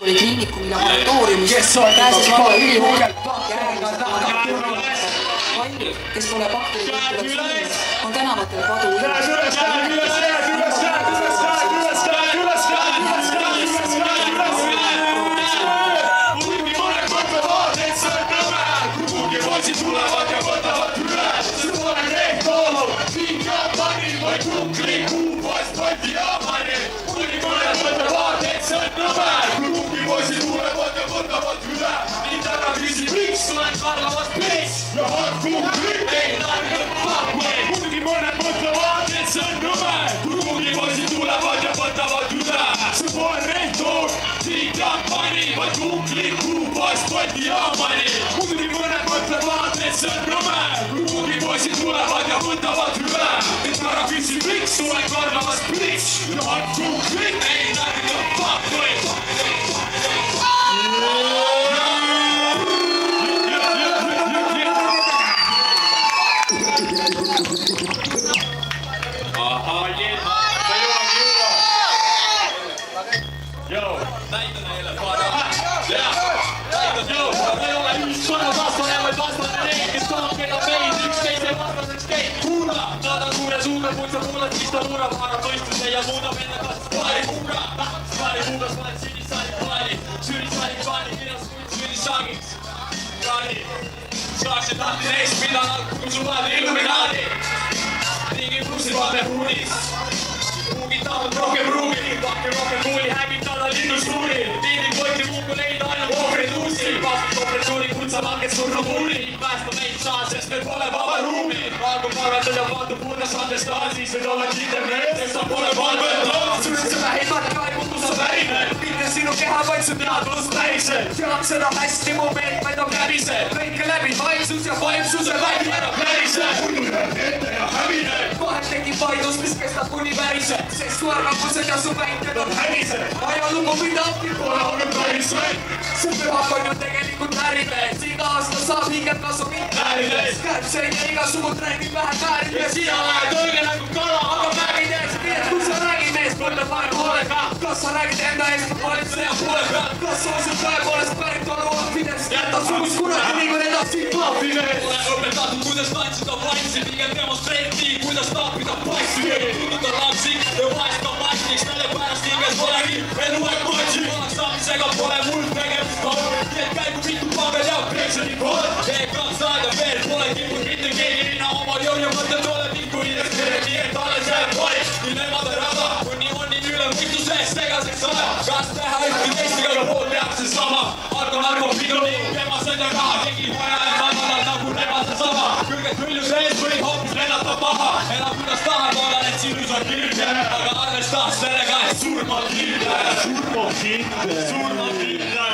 oli kliinikumi laboratooriumis pääses maale ülihulgalt paljud, kes pole bakteriid on tänavatele padu tulevad ja võtavad üle, see pole rehtolog, ning jaapani või kunkli kuubast pandi jaamani. Kuni mõned mõtlevad, et see on nõme, kui kungipoisid tulevad ja võtavad üle, ning täna küsib, miks olen karlavast piis ja on kunkli, ei targalt pakkuda. Kuni mõned mõtlevad, et see on nõme, kui kungipoisid tulevad ja võtavad üle, see pole rehtolog, ning jaapani või kunkli kuubast pandi jaamani. Kuni mõned mõtlevad, et see on nõme, kui kungipoisid tulevad ja võtavad üle, et ära küsi, miks olen karlavast piis ja on kunkli, ei targalt pakkuda. Muista mulle, mistä luuravaaran toistuse ja muudab enne kanssa paari mukaan. Paari muukas vain sinisaari paini, syrisaari paini, kiras kuin syrisaakiksi. Kaani, saakse tahti reis, mitä alku, kun sun vaati illuminaati. Niinkin pussivaate huunis. Muukin tahot roke bruukin, pakke roke kuuli, häkittää linnustuuriin. Tiitin koitti muuku leitä aina vuokrit uusiin. Paskin kompressuuri, kutsa valket surru muuriin. Päästä meitä saa, sest me pole vaba ruumiin. Raaku parata ja vaatu puutas andestaan, siis et olla kiitemmeet, sest on pole valvetta. Syyssä vähimmät kaiputus on värinen. Miten sinun kehä vaid sun teadvus pärisee. Jaksena hästi mu meetmeid on kärisee. Lõike läbi vaimsus ja vaimsus ja vägi ära pärisee. Ununen ette ja hävine. Vahet tegi vaidus, mis kestab kuni värisee. Sest su arvamused ja su väited on hävisee. Ajalugu midagi pole olnud pärisee. See pühak on ju tegelikult ärimees. Iga aasta saab hinget kasu mitte ärimees. Kärbse ja igasugud räägib vähe väärimees. Sina lähed õige nagu kala, aga vägid ees. Nii et kui sa räägid mees, mõtle vaenu hoolega. Kas sa räägid enda eest, valitseja poole peal. Kas sa osud tõepoolest pärit olu ahvidest. Jäta sugus kunagi nii kui edasi klappides. Ole õpetatud, kuidas tantsida vaimsi. Pigem demonstreeriti, kuidas taapida passi. Tunduda lapsik ja vahest on mastiks. Tälle pärast hinges polegi eluaeg matši. Vanaks saamisega pole mul tegemist olnud. Nii et käigu mitu pabel ja prekseni kord. Teekab saada veel, pole kipud mitte keegi linna oma jõu ja mõtted ole pikku hinnast. Nii et alles jääb vaid, nii nemade rada. Kuni on nii üle võitluses segaseks ajab. Kas teha ühtki teist, aga pool teab see sama. Argo piduni, tema sõida raha. Tegi vaja ja madalal nagu rebase sama. Külged hüljus ees või hoopis lennata paha. Elab kuidas tahad, olen et sinus on kirge. Aga arvesta sellega, et surma kindle. Surma kindle.